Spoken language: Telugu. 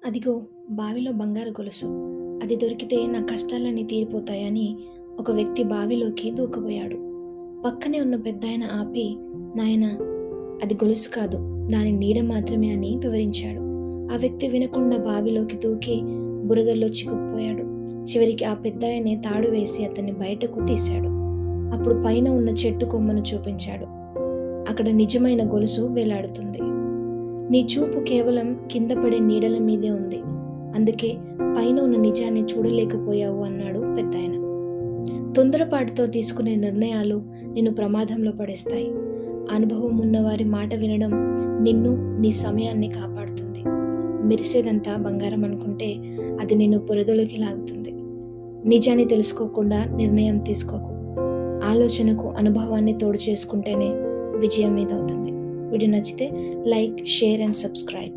అదిగో బావిలో బంగారు గొలుసు. అది దొరికితే నా కష్టాలన్నీ తీరిపోతాయని ఒక వ్యక్తి బావిలోకి దూకబోయాడు. పక్కనే ఉన్న పెద్దాయన ఆపి, నాయనా, అది గొలుసు కాదు, దాని నీడ మాత్రమే అని వివరించాడు. ఆ వ్యక్తి వినకుండా బావిలోకి దూకి బురదలో చిక్కుకుపోయాడు. చివరికి ఆ పెద్దాయనే తాడు వేసి అతన్ని బయటకు తీశాడు. అప్పుడు పైన ఉన్న చెట్టు కొమ్మను చూపించాడు. అక్కడ నిజమైన గొలుసు వేలాడుతుంది. నీ చూపు కేవలం కింద పడే నీడల మీదే ఉంది, అందుకే పైన ఉన్న నిజాన్ని చూడలేకపోయావు అన్నాడు పెద్దాయన. తొందరపాటుతో తీసుకునే నిర్ణయాలు నిన్ను ప్రమాదంలో పడేస్తాయి. అనుభవం ఉన్నవారి మాట వినడం నిన్ను, నీ సమయాన్ని కాపాడుతుంది. మెరిసేదంతా బంగారం అనుకుంటే అది నిన్ను బురదలోకి లాగుతుంది. నిజాన్ని తెలుసుకోకుండా నిర్ణయం తీసుకోకు. ఆలోచనకు అనుభవాన్ని తోడు చేసుకుంటేనే విజయం నీదవుతుంది. వీడియో నచ్చితే లైక్, షేర్ అండ్ సబ్స్క్రైబ్.